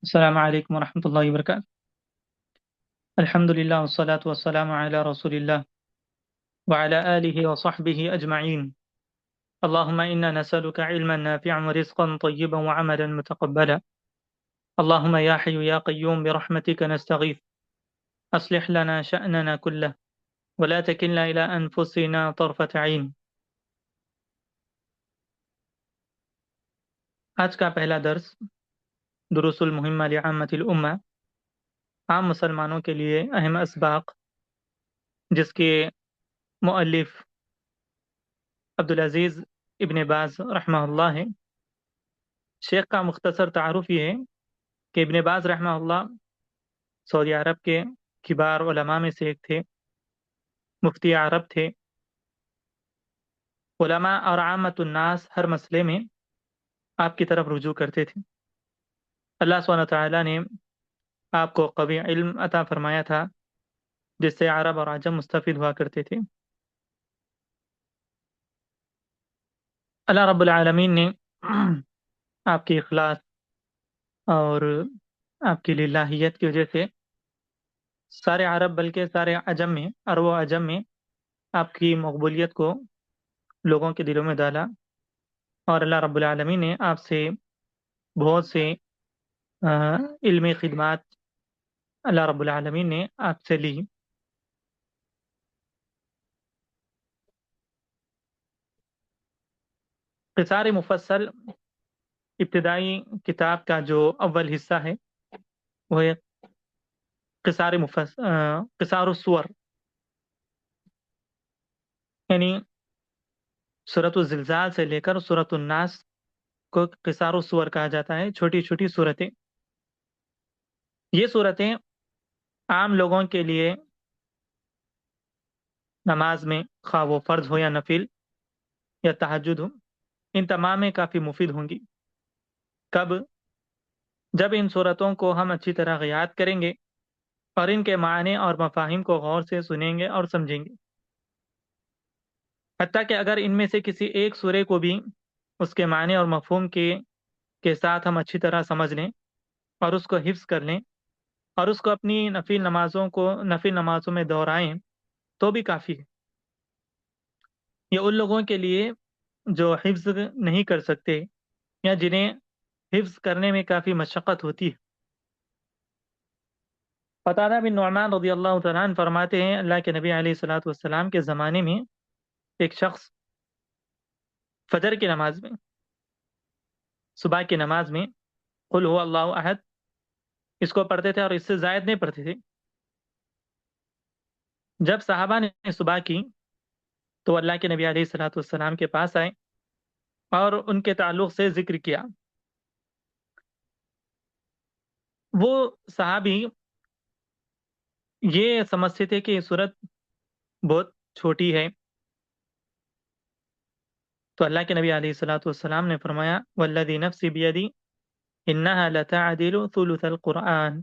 السلام علیکم ورحمۃ اللہ وبرکاتہ۔ الحمد للہ والصلاة والسلام علی رسول اللہ وعلى آلہ وصحبہ اجمعین۔ اللہم انا نسألک علما نافعا ورزقا طیبا وعملا متقبلا۔ اللہم یا حی یا قیوم برحمتک نستغیث اصلح لنا شأننا کلہ ولا تکلنا الی انفسنا طرفة عین۔ آج کا پہلا درس دروس المہمہ لعامة الامہ، عام مسلمانوں کے لیے اہم اسباق، جس کے مؤلف عبدالعزیز ابن باز رحمہ اللہ ہے۔ شیخ کا مختصر تعارف یہ ہے کہ ابن باز رحمہ اللہ سعودی عرب کے کبار علماء میں سے ایک تھے، مفتی عرب تھے۔ علماء اور عامت الناس ہر مسئلے میں آپ کی طرف رجوع کرتے تھے۔ اللہ سبحانہ تعالیٰ نے آپ کو قوی علم عطا فرمایا تھا، جس سے عرب اور عجم مستفید ہوا کرتے تھے۔ اللہ رب العالمین نے آپ کی اخلاص اور آپ کی للہیت کی وجہ سے سارے عرب بلکہ سارے عجم میں، عرب و عجم میں آپ کی مقبولیت کو لوگوں کے دلوں میں ڈالا، اور اللہ رب العالمین نے آپ سے بہت سے علمی خدمات اللہ رب العالمین نے آپ سے لی۔ قصار مفصل ابتدائی کتاب کا جو اول حصہ ہے وہ ہے قصار السور، یعنی سورۃ الزلزال سے لے کر سورۃ الناس کو قصار السور کہا جاتا ہے، چھوٹی چھوٹی صورتیں۔ یہ صورتیں عام لوگوں کے لیے نماز میں، خواہ وہ فرض ہو یا نفل یا تہجد ہو، ان تمام میں کافی مفید ہوں گی۔ کب؟ جب ان صورتوں کو ہم اچھی طرح یاد کریں گے اور ان کے معنی اور مفاہیم کو غور سے سنیں گے اور سمجھیں گے۔ حتیٰ کہ اگر ان میں سے کسی ایک سورے کو بھی اس کے معنی اور مفہوم کے ساتھ ہم اچھی طرح سمجھ لیں اور اس کو حفظ کر لیں اور اس کو اپنی نفل نمازوں میں دہرائیں تو بھی کافی ہے۔ یہ ان لوگوں کے لیے جو حفظ نہیں کر سکتے یا جنہیں حفظ کرنے میں کافی مشقت ہوتی ہے۔ قتادہ بن نعمان رضی اللہ تعالیٰ عنہ فرماتے ہیں، اللہ کے نبی علیہ الصلوۃ والسلام کے زمانے میں ایک شخص فجر کی نماز میں، صبح کی نماز میں قل هو اللہ احد اس کو پڑھتے تھے اور اس سے زائد نہیں پڑھتے تھے۔ جب صحابہ نے صبح کی تو اللہ کے نبی علیہ الصلوۃ والسلام کے پاس آئے اور ان کے تعلق سے ذکر کیا۔ وہ صحابی یہ سمجھتے تھے کہ یہ صورت بہت چھوٹی ہے، تو اللہ کے نبی علیہ الصلوۃ والسلام نے فرمایا والذی نفسی بیدی انہا لتعدل ثلث القرآن،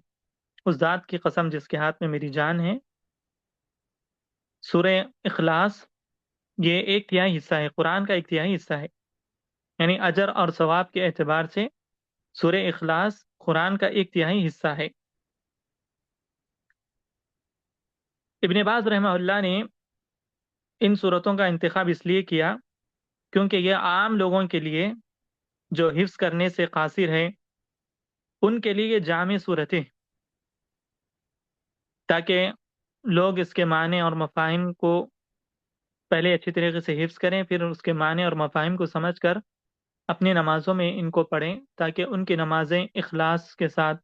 اس ذات کی قسم جس کے ہاتھ میں میری جان ہے، سورہ اخلاص یہ ایک تہائی حصہ ہے، قرآن کا ایک تہائی حصہ ہے۔ یعنی اجر اور ثواب کے اعتبار سے سورہ اخلاص قرآن کا ایک تہائی حصہ ہے۔ ابن باز رحمہ اللہ نے ان صورتوں کا انتخاب اس لیے کیا کیونکہ یہ عام لوگوں کے لیے جو حفظ کرنے سے قاصر ہے ان کے لیے یہ جامع صورتیں، تاکہ لوگ اس کے معنی اور مفاہیم کو پہلے اچھی طریقے سے حفظ کریں، پھر اس کے معنی اور مفاہیم کو سمجھ کر اپنی نمازوں میں ان کو پڑھیں، تاکہ ان کی نمازیں اخلاص کے ساتھ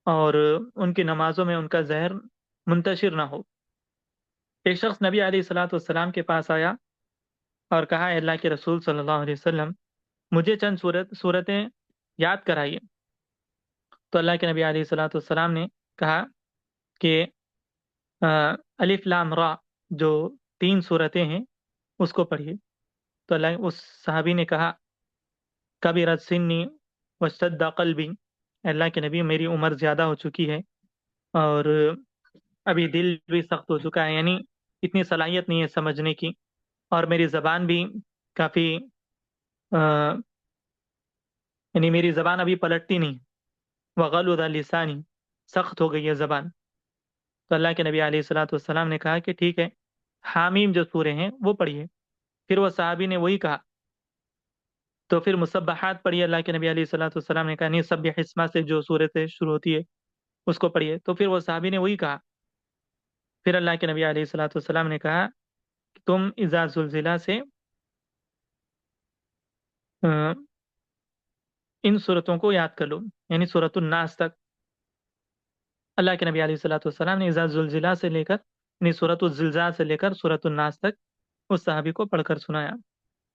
اور ان کی نمازوں میں ان کا زہر منتشر نہ ہو۔ ایک شخص نبی علیہ الصلوۃ والسلام کے پاس آیا اور کہا، اے اللہ کے رسول صلی اللہ علیہ وسلم مجھے چند صورتیں یاد کرائیے۔ تو اللہ کے نبی علیہ الصلوۃ والسلام نے کہا کہ الف لام را جو 3 صورتیں ہیں اس کو پڑھیے۔ تو اس صحابی نے کہا کبرت سنی واشتد قلبی، اللہ کے نبی میری عمر زیادہ ہو چکی ہے اور ابھی دل بھی سخت ہو چکا ہے، یعنی اتنی صلاحیت نہیں ہے سمجھنے کی، اور میری زبان بھی کافی یعنی میری زبان ابھی پلٹتی نہیں۔ وغلظ لسانی، سخت ہو گئی ہے زبان. تو اللہ کے نبی علیہ الصلوۃ والسلام نے کہا کہ ٹھیک ہے، حامیم جو سورے ہیں وہ پڑھیے. پھر وہ صحابی نے وہی کہا. تو پھر مسبحات پڑھیے. اللہ کے نبی علیہ الصلوۃ والسلام نے کہا نہیں، سبح اسما سے جو سورہ سے شروع ہوتی ہے اس کو پڑھیے. تو پھر وہ صحابی نے وہی کہا. پھر اللہ کے نبی علیہ الصلوۃ والسلام نے کہا کہ تم اذا زلزلہ سے آ، ان صورتوں کو یاد کر لو، یعنی سورۃ الناس تک. اللہ کے نبی علیہ الصلوۃ والسلام نے اذا زلزلہ سے لے کر، یعنی سورۃ الزلزال سے لے کر سورۃ الناس تک اس صحابی کو پڑھ کر سنایا.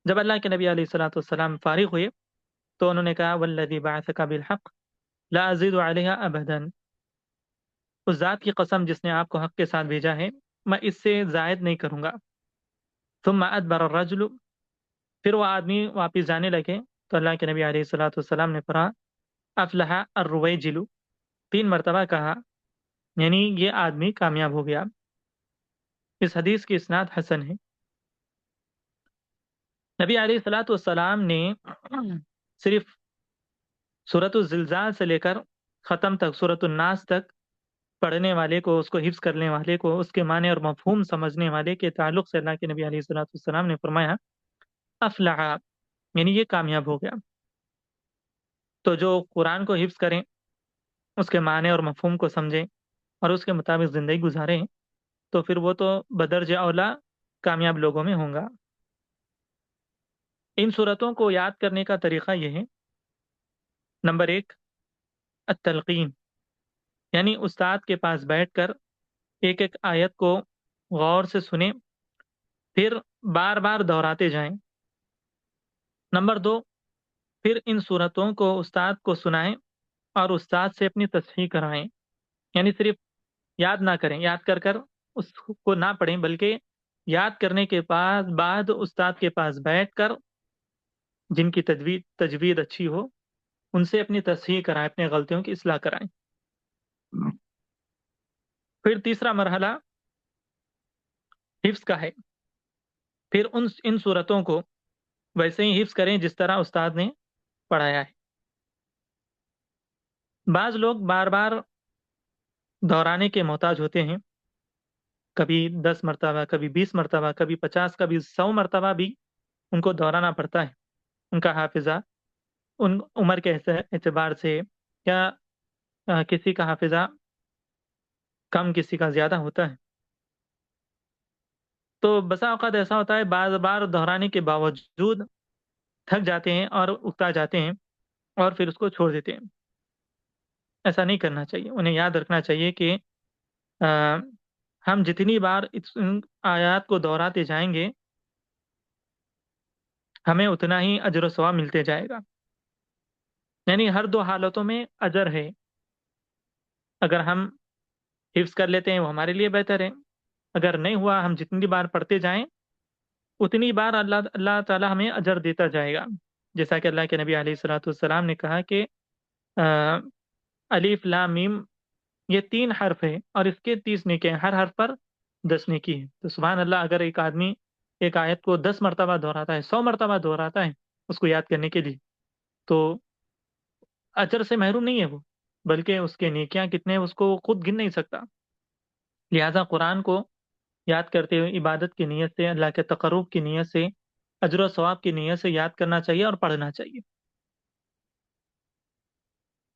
جب اللہ کے نبی علیہ الصلوۃ والسلام فارغ ہوئے تو انہوں نے کہا والذی بعثک بالحق لا ازید علیہ ابدا، اس ذات کی قسم جس نے آپ کو حق کے ساتھ بھیجا ہے میں اس سے زائد نہیں کروں گا. ثم ادبر الرجل، پھر وہ آدمی واپس جانے لگے. تو اللہ کے نبی علیہ الصلوۃ والسلام نے پڑھا افلح الرویجل، 3 مرتبہ کہا، یعنی یہ آدمی کامیاب ہو گیا. اس حدیث کی اسناد حسن ہے. نبی علیہ الصلوۃ والسلام نے صرف سورۃ الزلزال سے لے کر ختم تک، سورۃ الناس تک پڑھنے والے کو، اس کو حفظ کرنے والے کو، اس کے معنی اور مفہوم سمجھنے والے کے تعلق سے اللہ کے نبی علیہ الصلوۃ والسلام نے فرمایا افلح، یعنی یہ کامیاب ہو گیا. تو جو قرآن کو حفظ کریں، اس کے معنی اور مفہوم کو سمجھیں اور اس کے مطابق زندگی گزاریں، تو پھر وہ تو بدرجہ اولا کامیاب لوگوں میں ہوں گا. ان صورتوں کو یاد کرنے کا طریقہ یہ ہے: نمبر 1، التلقین، یعنی استاد کے پاس بیٹھ کر ایک ایک آیت کو غور سے سنیں، پھر بار بار دہراتے جائیں. نمبر 2، پھر ان صورتوں کو استاد کو سنائیں اور استاد سے اپنی تصحیح کرائیں. یعنی صرف یاد نہ کریں، یاد کر کر اس کو نہ پڑھیں، بلکہ یاد کرنے کے بعد استاد کے پاس بیٹھ کر جن کی تجوید اچھی ہو ان سے اپنی تصحیح کرائیں، اپنے غلطیوں کی اصلاح کرائیں. پھر تیسرا مرحلہ حفظ کا ہے. پھر ان صورتوں کو ویسے ہی حفظ کریں جس طرح استاد نے پڑھایا ہے. بعض لوگ بار بار دہرانے کے محتاج ہوتے ہیں، کبھی 10 مرتبہ، کبھی 20 مرتبہ، کبھی 50، کبھی 100 مرتبہ بھی ان کو دہرانا پڑتا ہے. ان کا حافظہ ان عمر کے اعتبار سے کیا کسی کا حافظہ کم، کسی کا زیادہ ہوتا ہے. تو بسا اوقات ایسا ہوتا ہے بار بار دہرانے کے باوجود تھک جاتے ہیں اور اکتا جاتے ہیں اور پھر اس کو چھوڑ دیتے ہیں. ایسا نہیں کرنا چاہیے. انہیں یاد رکھنا چاہیے کہ ہم جتنی بار ان آیات کو دہراتے جائیں گے ہمیں اتنا ہی اجر و ثواب ملتے جائے گا. یعنی ہر 2 حالتوں میں اجر ہے. اگر ہم حفظ کر لیتے ہیں وہ ہمارے لیے بہتر ہے، اگر نہیں ہوا ہم جتنی بار پڑھتے جائیں اتنی بار اللہ تعالی ہمیں اجر دیتا جائے گا. جیسا کہ اللہ کے نبی علیہ الصلوۃ والسلام نے کہا کہ الف لام میم یہ 3 حرف ہے اور اس کے 30 نیکی ہیں، ہر حرف پر 10 نیکی ہے. تو سبحان اللہ، اگر ایک آدمی ایک آیت کو 10 مرتبہ دہراتا ہے، 100 مرتبہ دہراتا ہے اس کو یاد کرنے کے لیے، تو اجر سے محروم نہیں ہے وہ، بلکہ اس کے نیکیاں کتنے ہیں اس کو خود گن نہیں سکتا. لہذا قرآن کو یاد کرتے ہوئے عبادت کی نیت سے، اللہ کے تقرب کی نیت سے، اجر و ثواب کی نیت سے یاد کرنا چاہیے اور پڑھنا چاہیے.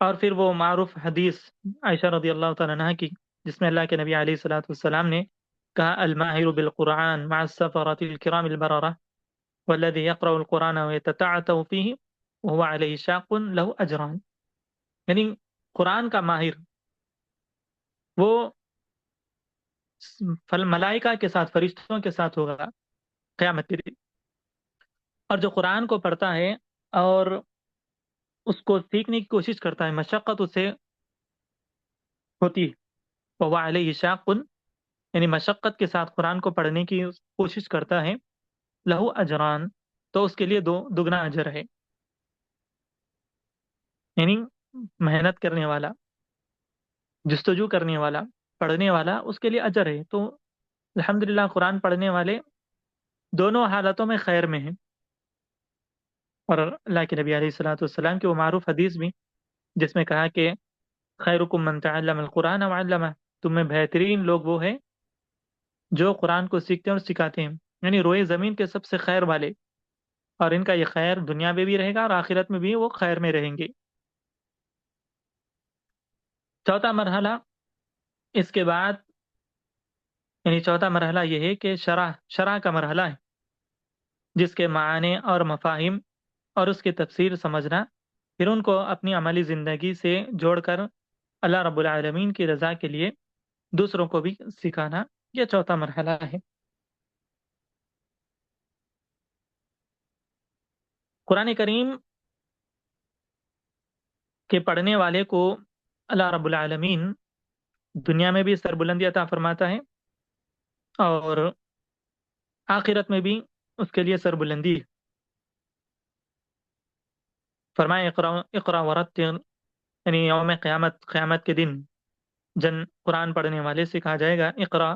اور پھر وہ معروف حدیث عائشہ رضی اللہ تعالیٰ عنہ کی، جس میں اللہ کے نبی علیہ الصلوۃ والسلام نے کہا الماہر بالقرآن مع السفرة الكرام البررة والذي يقرأ القرآن ويتتعتع فيه وهو عليه شاق له اجران. یعنی قرآن کا ماہر وہ ملائکہ کے ساتھ، فرشتوں کے ساتھ ہوگا قیامت کے دن. اور جو قرآن کو پڑھتا ہے اور اس کو سیکھنے کی کوشش کرتا ہے، مشقت اسے ہوتی ہے، وهو عليه شاق، یعنی مشقت کے ساتھ قرآن کو پڑھنے کی کوشش کرتا ہے، لہو اجران، تو اس کے لیے دگنا اجر ہے. یعنی محنت کرنے والا، جستجو کرنے والا، پڑھنے والا، اس کے لیے اجر ہے. تو الحمدللہ قرآن پڑھنے والے دونوں حالتوں میں خیر میں ہیں. اور اللہ کے نبی علیہ الصلوۃ والسلام کی وہ معروف حدیث بھی جس میں کہا کہ خیرکم من تعلم القرآن وعلمہ، تم میں بہترین لوگ وہ ہیں جو قرآن کو سیکھتے ہیں اور سکھاتے ہیں، یعنی روئے زمین کے سب سے خیر والے، اور ان کا یہ خیر دنیا میں بھی رہے گا اور آخرت میں بھی وہ خیر میں رہیں گے۔ چوتھا مرحلہ اس کے بعد، یعنی چوتھا مرحلہ یہ ہے کہ شرح کا مرحلہ ہے، جس کے معنی اور مفاہیم اور اس کی تفسیر سمجھنا، پھر ان کو اپنی عملی زندگی سے جوڑ کر اللہ رب العالمین کی رضا کے لیے دوسروں کو بھی سکھانا، یہ چوتھا مرحلہ ہے۔ قرآن کریم کے پڑھنے والے کو اللہ رب العالمین دنیا میں بھی سربلندی عطا فرماتا ہے، اور آخرت میں بھی اس کے لیے سربلندی ہے۔ فرمائے اقرا اقرا ورتل، یعنی یوم قیامت کے دن قرآن پڑھنے والے سے کہا جائے گا اقرا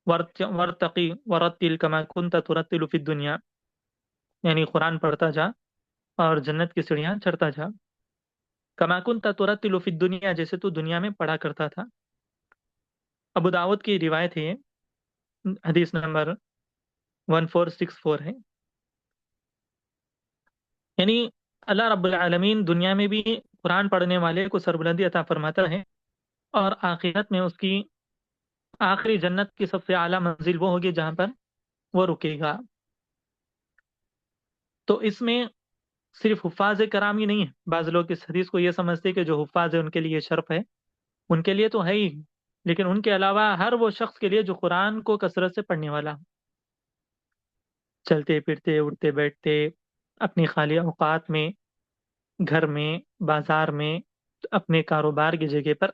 ورتقی ورتل کما کنت ترتل فی الدنیا، یعنی قرآن پڑھتا جا اور جنت کی سیڑھیاں چڑھتا جا، کما کنت ترتل فی الدنیا، جیسے تو دنیا میں پڑھا کرتا تھا۔ ابو داؤد کی روایت ہے، حدیث نمبر 1464 ہے، یعنی اللہ رب العالمین دنیا میں بھی قرآن پڑھنے والے کو سربلندی عطا فرماتا ہے، اور آخرت میں اس کی آخری جنت کی سب سے اعلیٰ منزل وہ ہوگی جہاں پر وہ رکے گا۔ تو اس میں صرف حفاظ کرام ہی نہیں ہے، بعض لوگ اس حدیث کو یہ سمجھتے کہ جو حفاظ ہے ان کے لیے شرف ہے، ان کے لیے تو ہے ہی، لیکن ان کے علاوہ ہر وہ شخص کے لیے جو قرآن کو کثرت سے پڑھنے والا، چلتے پھرتے اٹھتے بیٹھتے اپنی خالی اوقات میں، گھر میں، بازار میں، اپنے کاروبار کی جگہ پر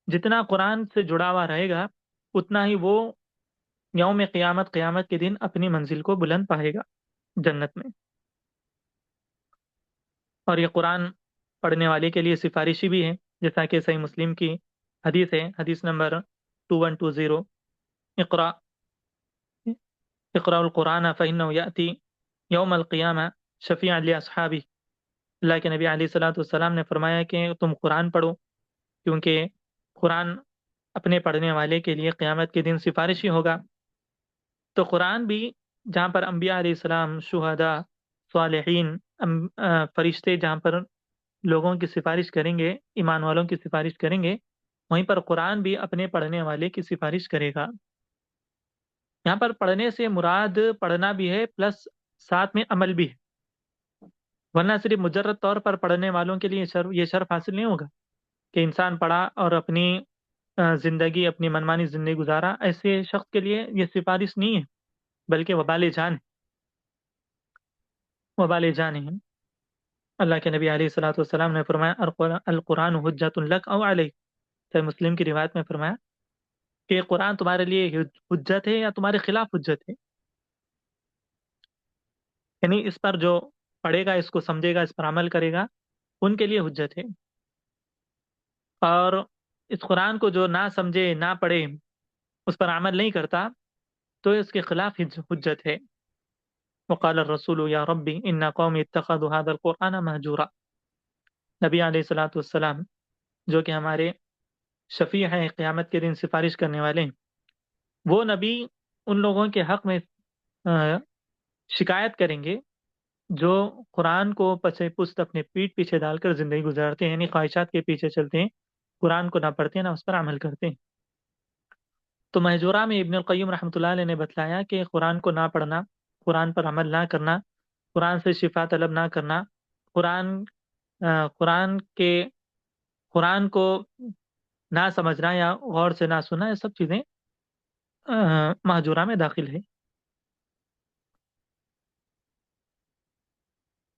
جتنا قرآن سے جڑا ہوا رہے گا، اتنا ہی وہ یوم قیامت کے دن اپنی منزل کو بلند پائے گا جنت میں۔ اور یہ قرآن پڑھنے والے کے لیے سفارشی بھی ہے، جیسا کہ صحیح مسلم کی حدیث ہے، حدیث نمبر 2120، اقرا اقرا القرآن فإنه یأتی یوم القیامہ شفیعا لاصحابہ، اللہ کے نبی علیہ الصلوۃ والسلام نے فرمایا کہ تم قرآن پڑھو، کیونکہ قرآن اپنے پڑھنے والے کے لیے قیامت کے دن سفارشی ہوگا۔ تو قرآن بھی جہاں پر انبیاء علیہ السلام، شہداء، صالحین، فرشتے جہاں پر لوگوں کی سفارش کریں گے، ایمان والوں کی سفارش کریں گے، وہیں پر قرآن بھی اپنے پڑھنے والے کی سفارش کرے گا۔ یہاں پر پڑھنے سے مراد پڑھنا بھی ہے، پلس ساتھ میں عمل بھی ہے، ورنہ صرف مجرد طور پر پڑھنے والوں کے لیے یہ شرف حاصل نہیں ہوگا کہ انسان پڑھا اور اپنی زندگی، اپنی منمانی زندگی گزارا، ایسے شخص کے لیے یہ سفارش نہیں ہے، بلکہ وبال جان ہے، وبال جان ہے۔ اللہ کے نبی علیہ الصلوۃ والسلام نے فرمایا القرآن حجت لک او علیک، صحیح مسلم کی روایت میں فرمایا کہ قرآن تمہارے لیے حجت ہے یا تمہارے خلاف حجت ہے، یعنی اس پر جو پڑھے گا، اس کو سمجھے گا، اس پر عمل کرے گا، ان کے لیے حجت ہے، اور اس قرآن کو جو نہ سمجھے، نہ پڑھے، اس پر عمل نہیں کرتا، تو اس کے خلاف حجت ہے۔ وقال الرسول یا ربی ان قوم اتخذوا هذا القرآن مہجورا، نبی علیہ الصلوۃ والسلام جو کہ ہمارے شفیع ہیں، قیامت کے دن سفارش کرنے والے ہیں، وہ نبی ان لوگوں کے حق میں شکایت کریں گے جو قرآن کو پس پست اپنے پیٹھ پیچھے ڈال کر زندگی گزارتے ہیں، یعنی خواہشات کے پیچھے چلتے ہیں، قرآن کو نہ پڑھتے ہیں، نہ اس پر عمل کرتے ہیں۔ تو مہجورہ میں ابن القیم رحمۃ اللہ علیہ نے بتلایا کہ قرآن کو نہ پڑھنا، قرآن پر عمل نہ کرنا، قرآن سے شفا طلب نہ کرنا، قرآن قرآن کے قرآن کو نہ سمجھنا یا غور سے نہ سننا، یہ سب چیزیں مہجورہ میں داخل ہے۔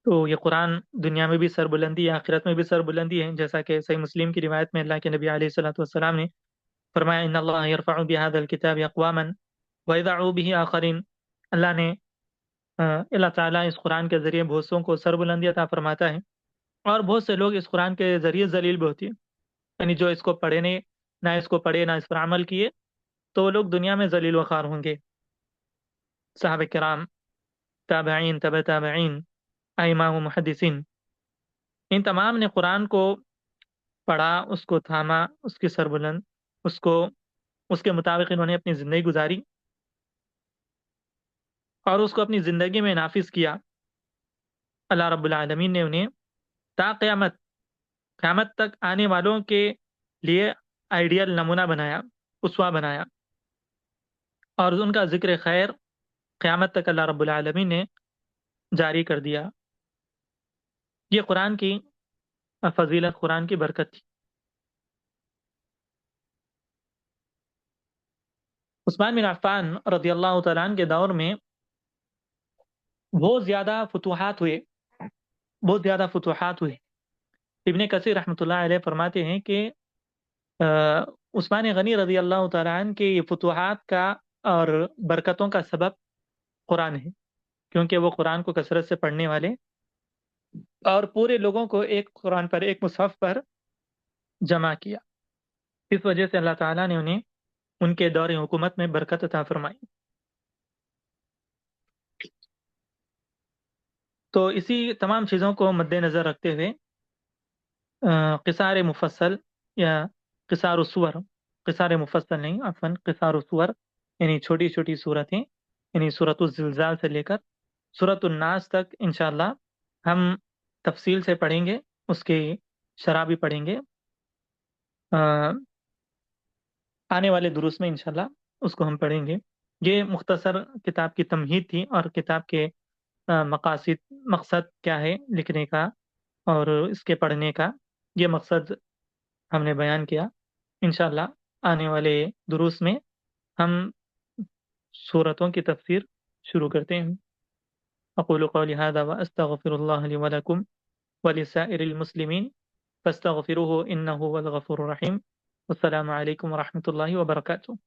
تو یہ قرآن دنیا میں بھی سربلندی ہے، آخرت میں بھی سربلندی ہے، جیسا کہ صحیح مسلم کی روایت میں اللہ کے نبی علیہ الصلوۃ والسلام نے فرمایا ان اللہ یرفع بهذا الكتاب اقواما ويضع به آخرین، اللہ نے اللہ تعالیٰ اس قرآن کے ذریعے بہت سوں کو سربلندی عطا فرماتا ہے، اور بہت سے لوگ اس قرآن کے ذریعے ذلیل بھی ہوتی ہیں، یعنی جو اس کو پڑھے نہیں، نہ اس کو پڑھے نہ اس پر عمل کیے، تو وہ لوگ دنیا میں ذلیل وخوار ہوں گے۔ صحابہ کرام، تابعین، تبع تابعین، ائمہ و محدثین، ان تمام نے قرآن کو پڑھا، اس کو تھاما، اس کی سربلند، اس کو اس کے مطابق انہوں نے اپنی زندگی گزاری اور اس کو اپنی زندگی میں نافذ کیا، اللہ رب العالمین نے انہیں تا قیامت تک آنے والوں کے لیے آئیڈیل نمونہ بنایا، اسوہ بنایا، اور ان کا ذکر خیر قیامت تک اللہ رب العالمین نے جاری کر دیا۔ یہ قرآن کی فضیلت، قرآن کی برکت تھی۔ عثمان بن عفان رضی اللہ تعالیٰ عنہ کے دور میں بہت زیادہ فتوحات ہوئے، بہت زیادہ فتوحات ہوئے۔ ابن کثیر رحمۃ اللہ علیہ فرماتے ہیں کہ عثمان غنی رضی اللہ تعالیٰ عنہ کے یہ فتوحات کا اور برکتوں کا سبب قرآن ہے، کیونکہ وہ قرآن کو کثرت سے پڑھنے والے اور پورے لوگوں کو ایک قرآن پر، ایک مصحف پر جمع کیا۔ اس وجہ سے اللہ تعالیٰ نے انہیں ان کے دور حکومت میں برکت عطا فرمائی۔ تو اسی تمام چیزوں کو مد نظر رکھتے ہوئے قصار مفصل یا قصار السور، قصار مفصل نہیں، عفوا قصار السور، یعنی چھوٹی چھوٹی صورتیں، یعنی سورۃ الزلزال سے لے کر سورۃ الناس تک انشاءاللہ ہم تفصیل سے پڑھیں گے، اس کی شرح بھی پڑھیں گے آنے والے دروس میں انشاءاللہ اس کو ہم پڑھیں گے۔ یہ مختصر کتاب کی تمہید تھی، اور کتاب کے مقصد کیا ہے لکھنے کا اور اس کے پڑھنے کا، یہ مقصد ہم نے بیان کیا۔ انشاءاللہ آنے والے دروس میں ہم سورتوں کی تفسیر شروع کرتے ہیں۔ اقول قولی هذا واستغفر الله لي ولكم ولسائر المسلمين فاستغفروه انه هو الغفور الرحيم۔ والسلام علیکم ورحمۃ اللہ وبرکاتہ۔